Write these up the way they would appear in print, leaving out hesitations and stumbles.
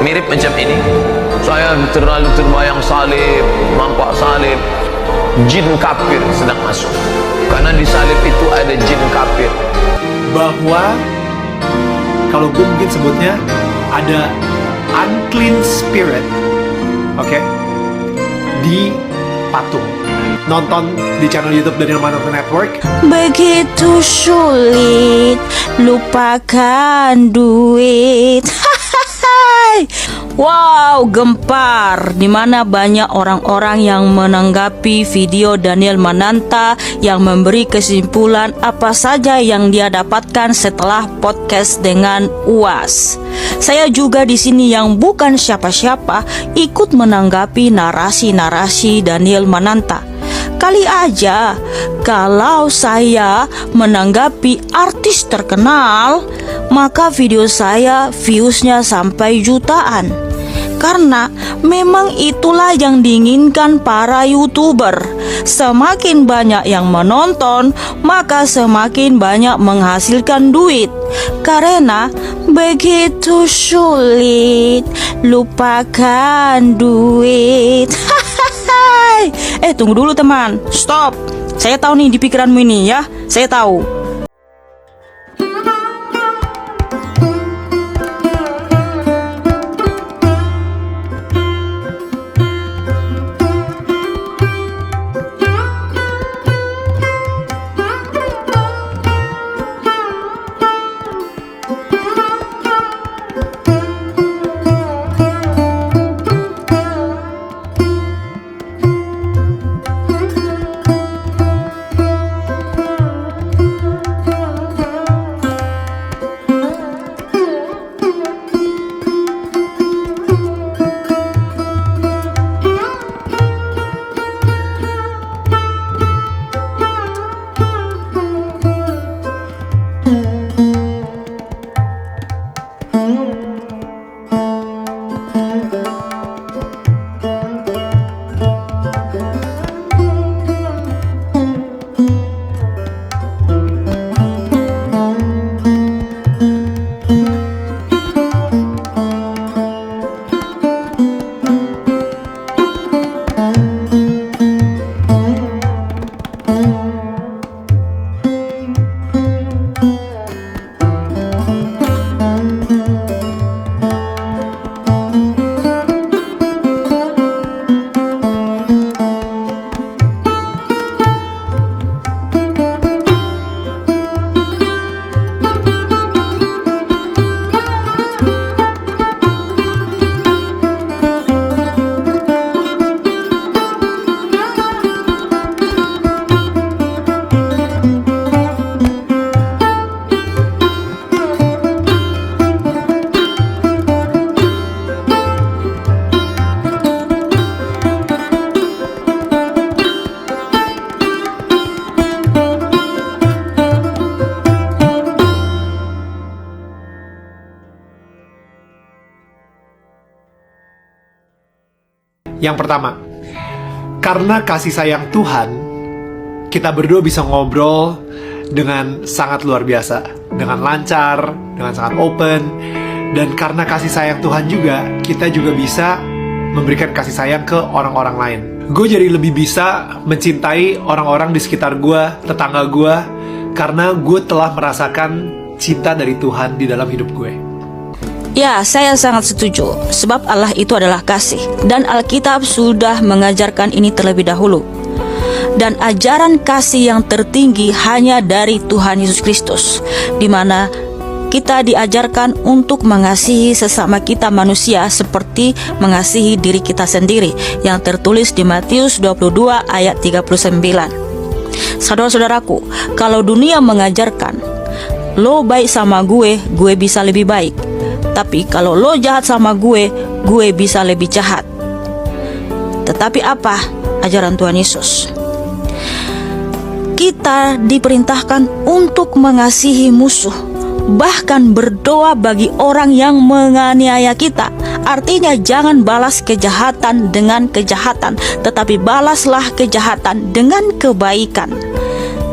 mirip macam ini. Saya terlalu terbayang salib, nampak salib, jin kafir sedang masuk. Karena di salib itu ada jin kafir. Bahwa kalau gue mungkin sebutnya ada unclean spirit, oke, di patung. Nonton di channel YouTube Daniel Mananta Network. Begitu sulit lupakan duit. Wow, gempar, dimana banyak orang-orang yang menanggapi video Daniel Mananta yang memberi kesimpulan apa saja yang dia dapatkan setelah podcast dengan UAS. Saya juga di sini yang bukan siapa-siapa ikut menanggapi narasi-narasi Daniel Mananta. Kali aja kalau saya menanggapi artis terkenal, maka video saya viewsnya sampai jutaan. Karena memang itulah yang diinginkan para YouTuber. Semakin banyak yang menonton, maka semakin banyak menghasilkan duit. Karena begitu sulit lupakan duit. Tunggu dulu teman, stop. Saya tahu nih di pikiranmu ini ya, saya tahu. Yang pertama, karena kasih sayang Tuhan, kita berdua bisa ngobrol dengan sangat luar biasa, dengan lancar, dengan sangat open. Dan karena kasih sayang Tuhan juga, kita juga bisa memberikan kasih sayang ke orang-orang lain. Gue jadi lebih bisa mencintai orang-orang di sekitar gue, tetangga gue, karena gue telah merasakan cinta dari Tuhan di dalam hidup gue. Ya, saya sangat setuju. Sebab Allah itu adalah kasih. Dan Alkitab sudah mengajarkan ini terlebih dahulu. Dan ajaran kasih yang tertinggi hanya dari Tuhan Yesus Kristus, di mana kita diajarkan untuk mengasihi sesama kita manusia seperti mengasihi diri kita sendiri, yang tertulis di Matius 22 ayat 39. Saudara-saudaraku, kalau dunia mengajarkan lo baik sama gue bisa lebih baik. Tapi kalau lo jahat sama gue bisa lebih jahat. Tetapi apa ajaran Tuhan Yesus? Kita diperintahkan untuk mengasihi musuh, bahkan berdoa bagi orang yang menganiaya kita. Artinya jangan balas kejahatan dengan kejahatan, tetapi balaslah kejahatan dengan kebaikan.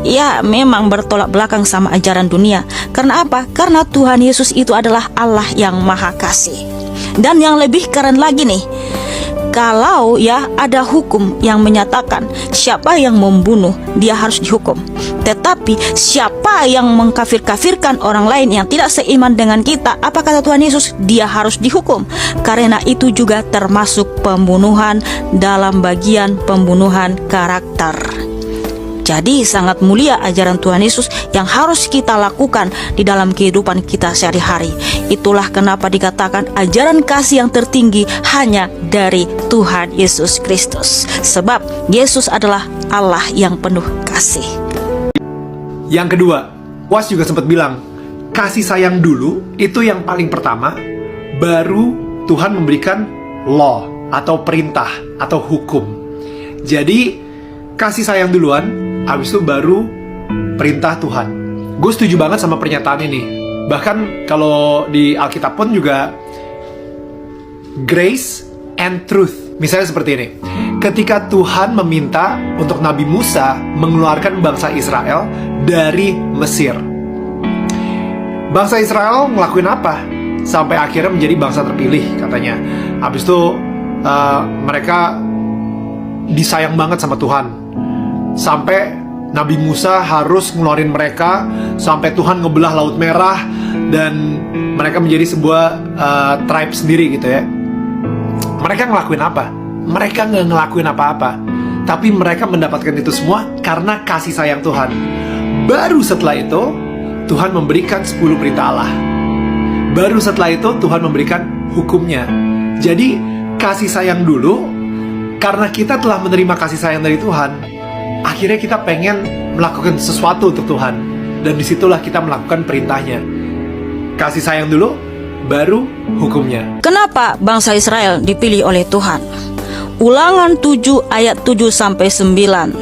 Ya, memang bertolak belakang sama ajaran dunia. Karena apa? Karena Tuhan Yesus itu adalah Allah yang Maha Kasih. Dan yang lebih keren lagi nih, kalau ya ada hukum yang menyatakan siapa yang membunuh dia harus dihukum. Tetapi siapa yang mengkafir-kafirkan orang lain yang tidak seiman dengan kita, apa kata Tuhan Yesus? Dia harus dihukum. Karena itu juga termasuk pembunuhan dalam bagian pembunuhan karakter. Jadi sangat mulia ajaran Tuhan Yesus yang harus kita lakukan di dalam kehidupan kita sehari-hari. Itulah kenapa dikatakan ajaran kasih yang tertinggi hanya dari Tuhan Yesus Kristus. Sebab Yesus adalah Allah yang penuh kasih. Yang kedua, Was juga sempat bilang, kasih sayang dulu itu yang paling pertama, baru Tuhan memberikan law atau perintah atau hukum. Jadi kasih sayang duluan, habis itu baru perintah Tuhan. Gue setuju banget sama pernyataan ini. Bahkan kalau di Alkitab pun juga grace and truth. Misalnya seperti ini. Ketika Tuhan meminta untuk Nabi Musa mengeluarkan bangsa Israel dari Mesir. Bangsa Israel ngelakuin apa? Sampai akhirnya menjadi bangsa terpilih katanya. Habis itu mereka disayang banget sama Tuhan. Sampai Nabi Musa harus ngeluarin mereka, sampai Tuhan ngebelah Laut Merah dan mereka menjadi sebuah tribe sendiri gitu ya. Mereka ngelakuin apa? Mereka nggak ngelakuin apa-apa, tapi mereka mendapatkan itu semua karena kasih sayang Tuhan. Baru setelah itu Tuhan memberikan 10 perintah Allah. Baru setelah itu Tuhan memberikan hukumnya. Jadi kasih sayang dulu. Karena kita telah menerima kasih sayang dari Tuhan, akhirnya kita pengen melakukan sesuatu untuk Tuhan. Dan disitulah kita melakukan perintahnya. Kasih sayang dulu, baru hukumnya. Kenapa bangsa Israel dipilih oleh Tuhan? Ulangan 7 ayat 7-9.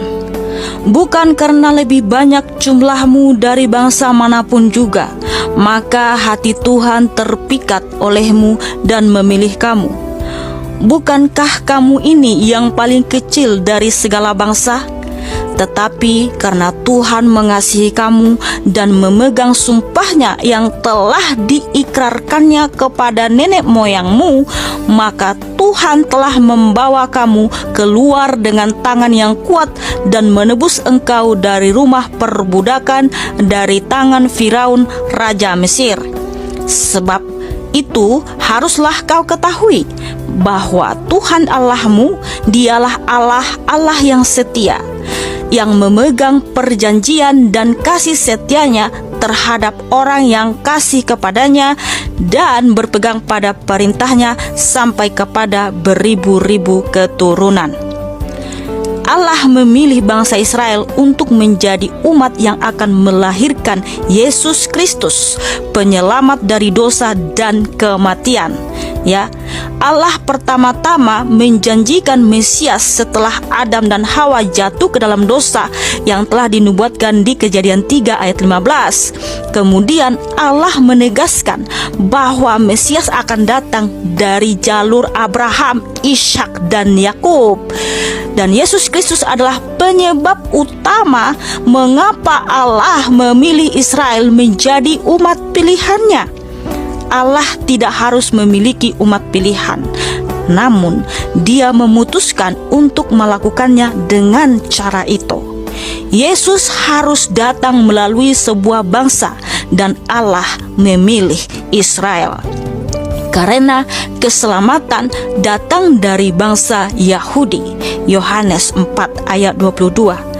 Bukan karena lebih banyak jumlahmu dari bangsa manapun juga, maka hati Tuhan terpikat olehmu dan memilih kamu. Bukankah kamu ini yang paling kecil dari segala bangsa? Tetapi karena Tuhan mengasihi kamu dan memegang sumpahnya yang telah diikrarkannya kepada nenek moyangmu, maka Tuhan telah membawa kamu keluar dengan tangan yang kuat dan menebus engkau dari rumah perbudakan, dari tangan Firaun, Raja Mesir. Sebab itu haruslah kau ketahui bahwa Tuhan Allahmu, dialah Allah yang setia, yang memegang perjanjian dan kasih setianya terhadap orang yang kasih kepadanya dan berpegang pada perintahnya sampai kepada beribu-ribu keturunan. Allah memilih bangsa Israel untuk menjadi umat yang akan melahirkan Yesus Kristus, penyelamat dari dosa dan kematian. Ya, Allah pertama-tama menjanjikan Mesias setelah Adam dan Hawa jatuh ke dalam dosa yang telah dinubuatkan di Kejadian 3 ayat 15. Kemudian Allah menegaskan bahwa Mesias akan datang dari jalur Abraham, Ishak dan Yakub. Dan Yesus Kristus adalah penyebab utama mengapa Allah memilih Israel menjadi umat pilihannya. Allah tidak harus memiliki umat pilihan, namun Dia memutuskan untuk melakukannya dengan cara itu. Yesus harus datang melalui sebuah bangsa dan Allah memilih Israel. Karena keselamatan datang dari bangsa Yahudi. Yohanes 4 ayat 22.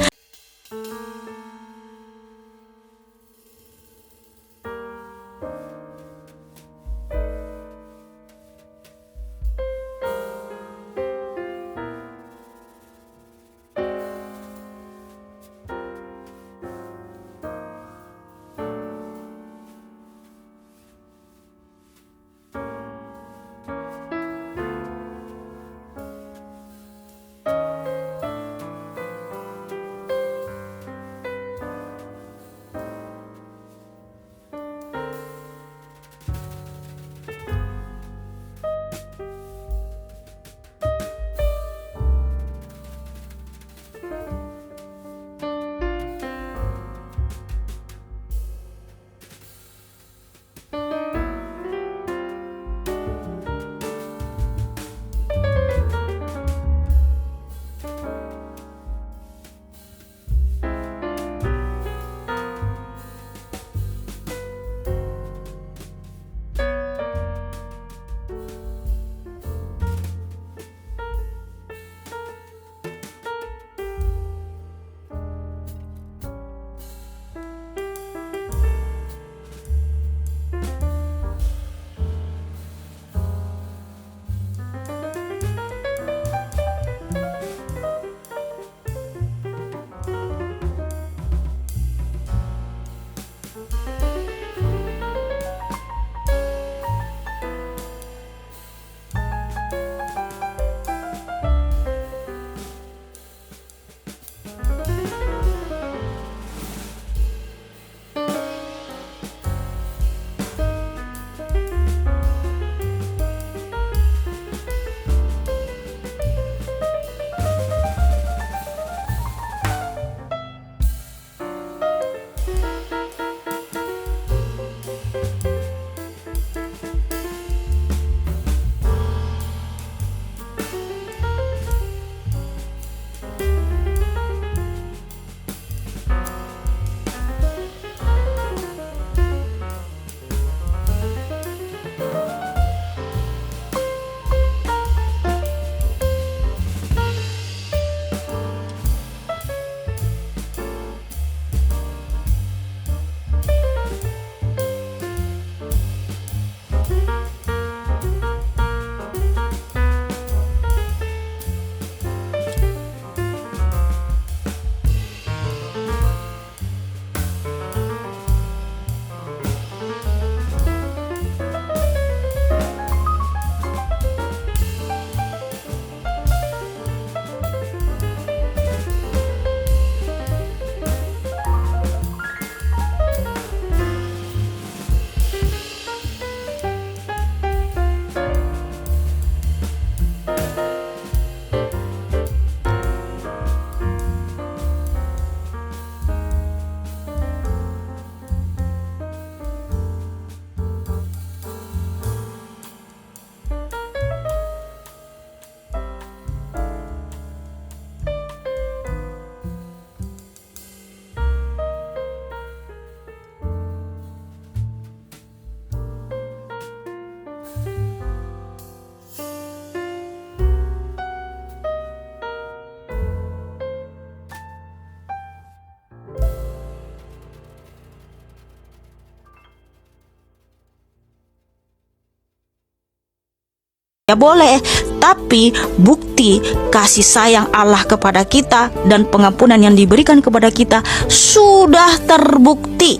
Ya boleh, tapi bukti kasih sayang Allah kepada kita dan pengampunan yang diberikan kepada kita sudah terbukti.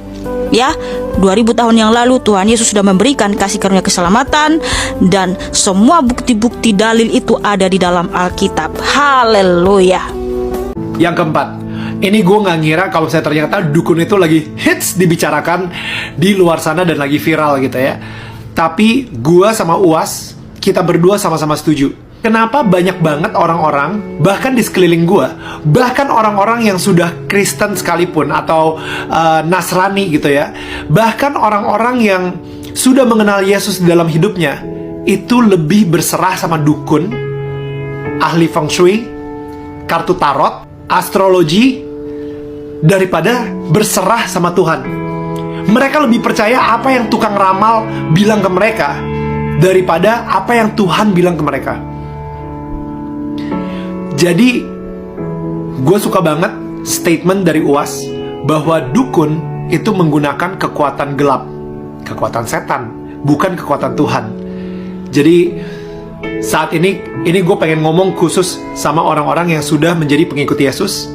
Ya, 2000 tahun yang lalu Tuhan Yesus sudah memberikan kasih karunia keselamatan, dan semua bukti-bukti dalil itu ada di dalam Alkitab. Haleluya. Yang keempat, ini gue gak ngira kalau saya ternyata dukun itu lagi hits dibicarakan di luar sana dan lagi viral gitu ya. Tapi gue sama Uas, kita berdua sama-sama setuju. Kenapa banyak banget orang-orang, bahkan di sekeliling gue, bahkan orang-orang yang sudah Kristen sekalipun atau Nasrani gitu ya, bahkan orang-orang yang sudah mengenal Yesus di dalam hidupnya, itu lebih berserah sama dukun, ahli feng shui, kartu tarot, astrologi, daripada berserah sama Tuhan. Mereka lebih percaya apa yang tukang ramal bilang ke mereka daripada apa yang Tuhan bilang ke mereka. Jadi gue suka banget statement dari Uas bahwa dukun itu menggunakan kekuatan gelap, kekuatan setan, bukan kekuatan Tuhan. Jadi saat ini gue pengen ngomong khusus sama orang-orang yang sudah menjadi pengikut Yesus.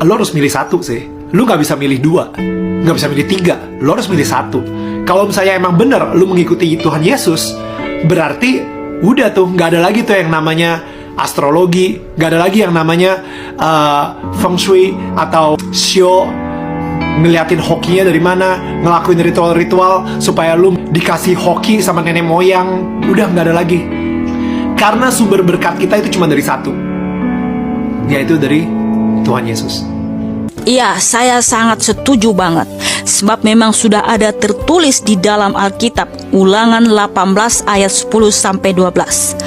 Lo harus milih satu sih. Lo gak bisa milih dua, gak bisa milih tiga. Lo harus milih satu. Kalau misalnya emang bener lo mengikuti Tuhan Yesus, berarti udah tuh gak ada lagi tuh yang namanya astrologi, gak ada lagi yang namanya feng shui atau shio, ngeliatin hokinya dari mana, ngelakuin ritual-ritual supaya lu dikasih hoki sama nenek moyang. Udah gak ada lagi. Karena sumber berkat kita itu cuma dari satu, yaitu dari Tuhan Yesus. Iya, saya sangat setuju banget. Sebab memang sudah ada tertulis di dalam Alkitab, Ulangan 18 ayat 10-12.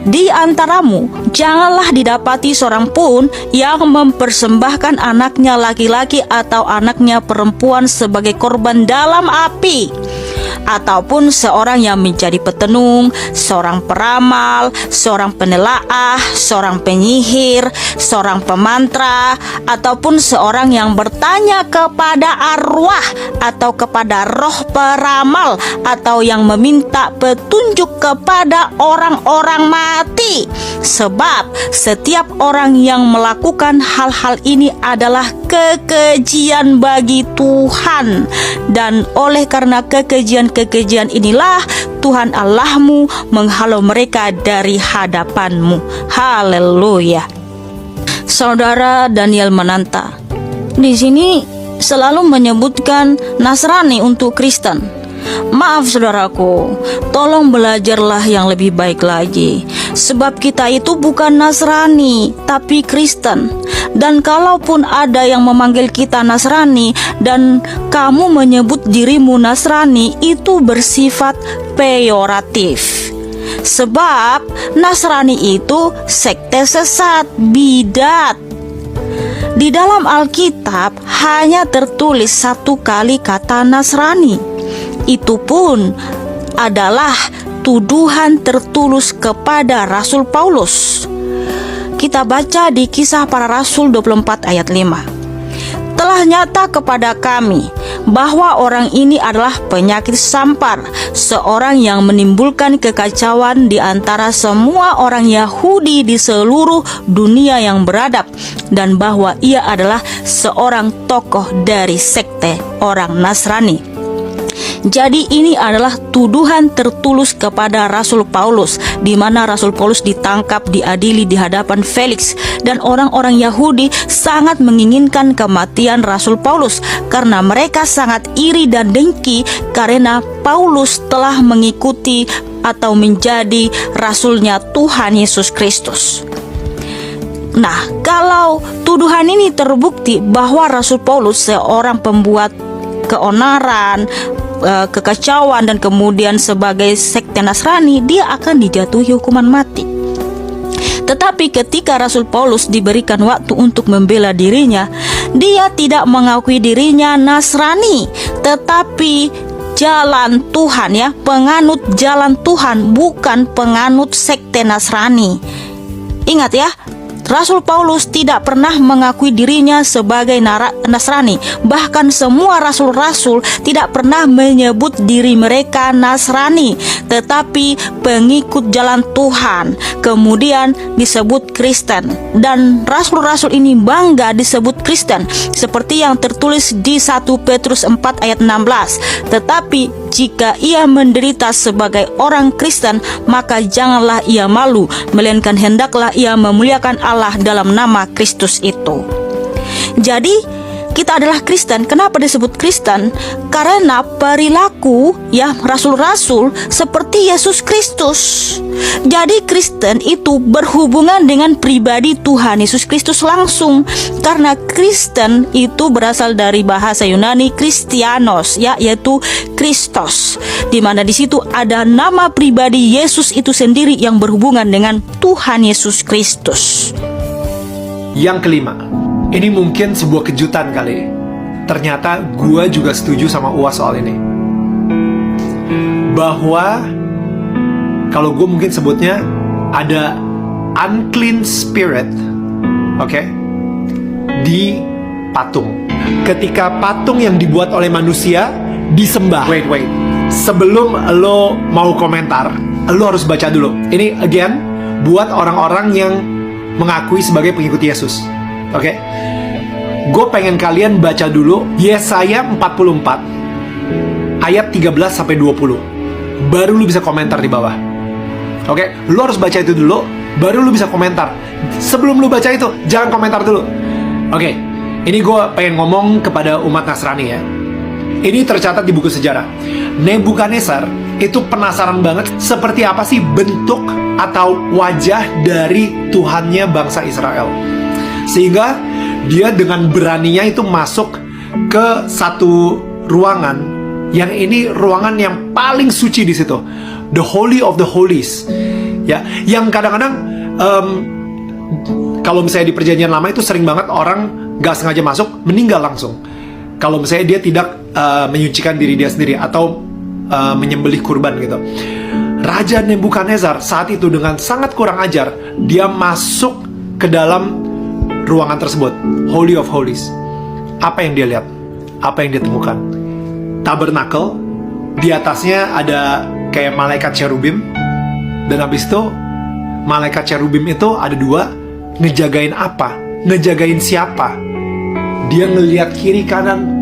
Di antaramu janganlah didapati seorang pun yang mempersembahkan anaknya laki-laki atau anaknya perempuan sebagai korban dalam api, ataupun seorang yang menjadi petenung, seorang peramal, seorang penelaah, seorang penyihir, seorang pemantra, ataupun seorang yang bertanya kepada arwah atau kepada roh peramal, atau yang meminta petunjuk kepada orang-orang mati. Sebab setiap orang yang melakukan hal-hal ini adalah kekejian bagi Tuhan, dan oleh karena kekejian inilah Tuhan Allahmu menghalau mereka dari hadapanmu. Haleluya. Saudara Daniel Mananta di sini selalu menyebutkan Nasrani untuk Kristen. Maaf saudaraku, tolong belajarlah yang lebih baik lagi. Sebab kita itu bukan Nasrani, tapi Kristen. Dan kalaupun ada yang memanggil kita Nasrani dan kamu menyebut dirimu Nasrani, itu bersifat peyoratif. Sebab Nasrani itu sekte sesat, bidat. Di dalam Alkitab hanya tertulis satu kali kata Nasrani. Itu pun adalah tuduhan tertulus kepada Rasul Paulus. Kita baca di Kisah Para Rasul 24 ayat 5. Telah nyata kepada kami bahwa orang ini adalah penyakit sampar, seorang yang menimbulkan kekacauan di antara semua orang Yahudi di seluruh dunia yang beradab, dan bahwa ia adalah seorang tokoh dari sekte orang Nasrani. Jadi ini adalah tuduhan tertulus kepada Rasul Paulus, di mana Rasul Paulus ditangkap, diadili di hadapan Felix, dan orang-orang Yahudi sangat menginginkan kematian Rasul Paulus karena mereka sangat iri dan dengki karena Paulus telah mengikuti atau menjadi rasulnya Tuhan Yesus Kristus. Nah, kalau tuduhan ini terbukti bahwa Rasul Paulus seorang pembuat keonaran, kekacauan, dan kemudian sebagai sekte Nasrani, dia akan dijatuhi hukuman mati. Tetapi ketika Rasul Paulus diberikan waktu untuk membela dirinya, dia tidak mengakui dirinya Nasrani, tetapi jalan Tuhan, ya, penganut jalan Tuhan, bukan penganut sekte Nasrani. Ingat ya, Rasul Paulus tidak pernah mengakui dirinya sebagai Nasrani. Bahkan semua rasul-rasul tidak pernah menyebut diri mereka Nasrani, tetapi pengikut jalan Tuhan, kemudian disebut Kristen. Dan rasul-rasul ini bangga disebut Kristen, seperti yang tertulis di 1 Petrus 4 ayat 16. Tetapi jika ia menderita sebagai orang Kristen, maka janganlah ia malu, melainkan hendaklah ia memuliakan Allah dalam nama Kristus itu. Jadi kita adalah Kristen. Kenapa disebut Kristen? Karena perilaku rasul-rasul seperti Yesus Kristus. Jadi Kristen itu berhubungan dengan pribadi Tuhan Yesus Kristus langsung. Karena Kristen itu berasal dari bahasa Yunani Kristianos, yaitu Kristos, di mana di situ ada nama pribadi Yesus itu sendiri yang berhubungan dengan Tuhan Yesus Kristus. Yang kelima, ini mungkin sebuah kejutan kali. Ternyata gue juga setuju sama Uas soal ini. Bahwa kalau gue mungkin sebutnya ada unclean spirit, oke, di patung. Ketika patung yang dibuat oleh manusia disembah. Wait. Sebelum lo mau komentar, lo harus baca dulu. Ini again buat orang-orang yang mengakui sebagai pengikut Yesus. Oke, gue pengen kalian baca dulu Yesaya 44 ayat 13-20. Baru lu bisa komentar di bawah. Oke, lu harus baca itu dulu, baru lu bisa komentar. Sebelum lu baca itu, jangan komentar dulu. Oke, ini gue pengen ngomong kepada umat Nasrani ya. Ini tercatat di buku sejarah. Nebukadnezar itu penasaran banget seperti apa sih bentuk atau wajah dari Tuhannya bangsa Israel. Sehingga dia dengan beraninya itu masuk ke satu ruangan yang ini ruangan yang paling suci di situ, the Holy of the Holies. Ya, yang kadang-kadang kalau misalnya di perjanjian lama itu sering banget orang gak sengaja masuk meninggal langsung. Kalau misalnya dia tidak menyucikan diri dia sendiri atau menyembelih kurban gitu. Raja Nebukadnezar saat itu dengan sangat kurang ajar, dia masuk ke dalam ruangan tersebut, Holy of Holies. Apa yang dia lihat? Apa yang dia temukan? Tabernakel, di atasnya ada kayak malaikat cherubim. Dan habis itu malaikat cherubim itu ada dua. Ngejagain apa? Ngejagain siapa? Dia ngelihat kiri kanan.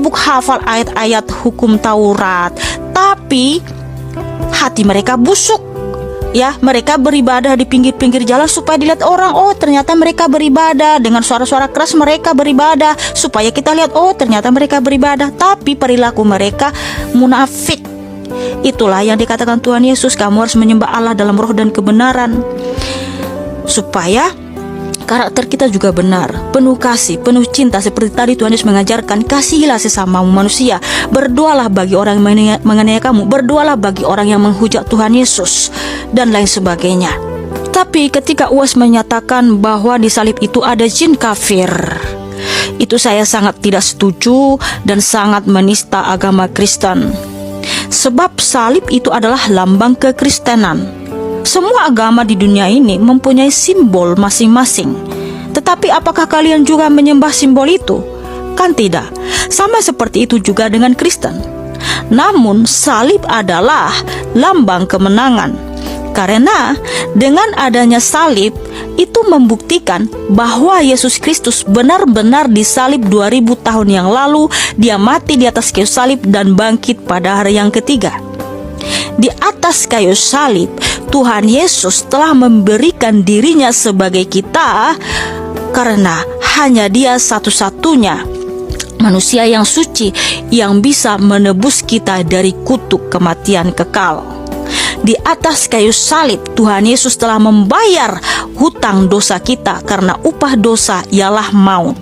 sibuk hafal ayat-ayat hukum Taurat, tapi hati mereka busuk. Ya, mereka beribadah di pinggir-pinggir jalan supaya dilihat orang. Oh, ternyata mereka beribadah. Dengan suara-suara keras mereka beribadah supaya kita lihat, oh ternyata mereka beribadah. Tapi perilaku mereka munafik. Itulah yang dikatakan Tuhan Yesus, kamu harus menyembah Allah dalam roh dan kebenaran, supaya karakter kita juga benar, penuh kasih, penuh cinta. Seperti tadi Tuhan Yesus mengajarkan, kasihilah sesamamu manusia, berdoalah bagi orang yang menganiaya kamu, berdoalah bagi orang yang menghujat Tuhan Yesus, dan lain sebagainya. Tapi ketika UAS menyatakan bahwa di salib itu ada jin kafir, itu saya sangat tidak setuju dan sangat menista agama Kristen. Sebab salib itu adalah lambang kekristenan. Semua agama di dunia ini mempunyai simbol masing-masing. Tetapi apakah kalian juga menyembah simbol itu? Kan tidak. Sama seperti itu juga dengan Kristen. Namun salib adalah lambang kemenangan. Karena dengan adanya salib itu membuktikan bahwa Yesus Kristus benar-benar disalib 2000 tahun yang lalu. Dia mati di atas kayu salib dan bangkit pada hari yang ketiga. Di atas kayu salib, Tuhan Yesus telah memberikan dirinya sebagai kita, karena hanya Dia satu-satunya manusia yang suci yang bisa menebus kita dari kutuk kematian kekal. Di atas kayu salib, Tuhan Yesus telah membayar hutang dosa kita, karena upah dosa ialah maut.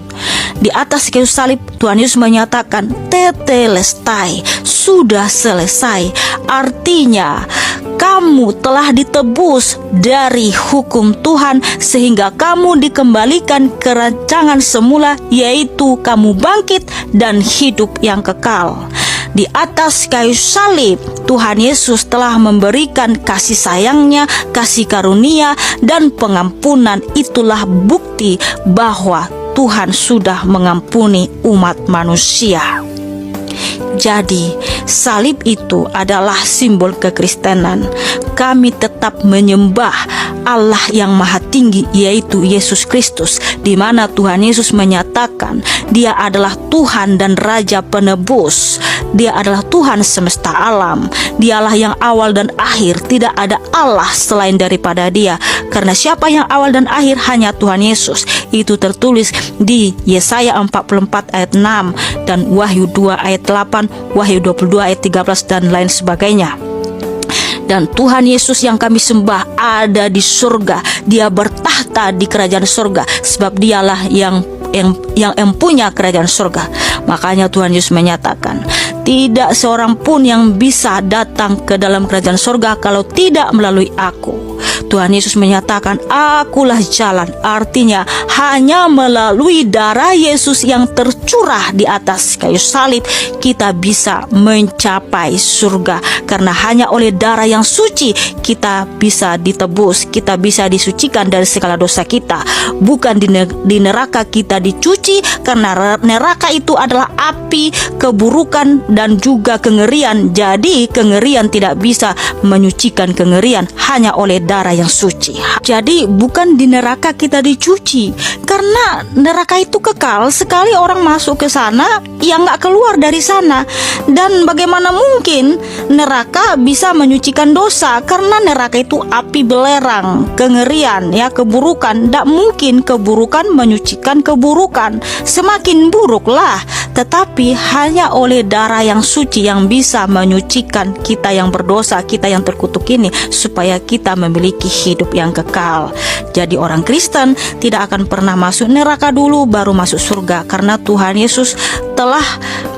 Di atas kayu salib, Tuhan Yesus menyatakan, tetelestai, sudah selesai. Artinya, kamu telah ditebus dari hukum Tuhan, sehingga kamu dikembalikan ke rancangan semula, yaitu kamu bangkit dan hidup yang kekal. Di atas kayu salib, Tuhan Yesus telah memberikan kasih sayangnya, kasih karunia, dan pengampunan. Itulah bukti bahwa Tuhan sudah mengampuni umat manusia. Jadi, salib itu adalah simbol kekristenan. Kami tetap menyembah Allah yang Maha Tinggi, yaitu Yesus Kristus, di mana Tuhan Yesus menyatakan Dia adalah Tuhan dan Raja penebus. Dia adalah Tuhan semesta alam. Dialah yang awal dan akhir. Tidak ada Allah selain daripada Dia. Karena siapa yang awal dan akhir? Hanya Tuhan Yesus. Itu tertulis di Yesaya 44 ayat 6 dan Wahyu 2 ayat 8, Wahyu 22 ayat 13 dan lain sebagainya. Dan Tuhan Yesus yang kami sembah ada di surga. Dia bertahta di kerajaan surga, sebab Dialah yang empunya kerajaan surga. Makanya Tuhan Yesus menyatakan, tidak seorang pun yang bisa datang ke dalam kerajaan surga kalau tidak melalui aku. Tuhan Yesus menyatakan, akulah jalan. Artinya hanya melalui darah Yesus yang tercurah di atas kayu salib kita bisa mencapai surga. Karena hanya oleh darah yang suci kita bisa ditebus, kita bisa disucikan dari segala dosa kita. Bukan di neraka kita dicuci, karena neraka itu adalah api, keburukan dan juga kengerian. Jadi kengerian tidak bisa menyucikan kengerian, hanya oleh darah yang suci. Jadi bukan di neraka kita dicuci, karena neraka itu kekal. Sekali orang masuk ke sana, ya nggak keluar dari sana. Dan bagaimana mungkin neraka bisa menyucikan dosa? Karena neraka itu api belerang, kengerian, ya keburukan. Tidak mungkin keburukan menyucikan keburukan, semakin buruklah. Tetapi hanya oleh darah yang suci yang bisa menyucikan kita yang berdosa, kita yang terkutuk ini, supaya kita memiliki hidup yang kekal. Jadi orang Kristen tidak akan pernah masuk neraka dulu baru masuk surga, karena Tuhan Yesus telah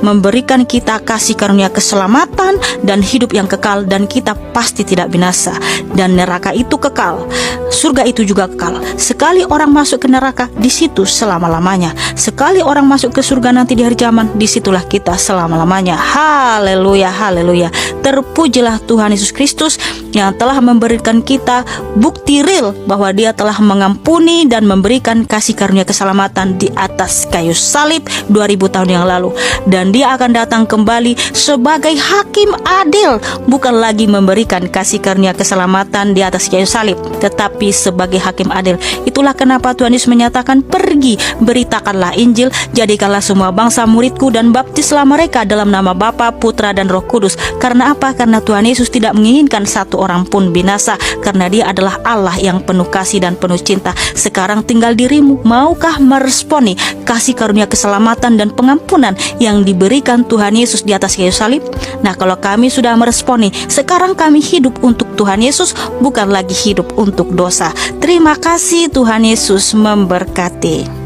memberikan kita kasih karunia keselamatan dan hidup yang kekal, dan kita pasti tidak binasa. Dan neraka itu kekal, surga itu juga kekal. Sekali orang masuk ke neraka, di situ selama-lamanya. Sekali orang masuk ke surga nanti di hari zaman, disitulah kita selama-lamanya. Haleluya, haleluya. Terpujilah Tuhan Yesus Kristus. yang telah memberikan kita bukti real bahwa Dia telah mengampuni dan memberikan kasih karunia keselamatan di atas kayu salib 2000 tahun yang lalu. Dan Dia akan datang kembali sebagai hakim adil, bukan lagi memberikan kasih karunia keselamatan di atas kayu salib, tetapi sebagai hakim adil. Itulah kenapa Tuhan Yesus menyatakan, pergi, beritakanlah Injil, jadikanlah semua bangsa muridku dan baptislah mereka dalam nama Bapa, Putra dan Roh Kudus. Karena apa? Karena Tuhan Yesus tidak menginginkan satu orang pun binasa, karena Dia adalah Allah yang penuh kasih dan penuh cinta. Sekarang tinggal dirimu, maukah meresponi kasih karunia keselamatan dan pengampunan yang diberikan Tuhan Yesus di atas kayu salib? Nah, kalau kami sudah meresponi, sekarang kami hidup untuk Tuhan Yesus, bukan lagi hidup untuk dosa. Terima kasih, Tuhan Yesus memberkati.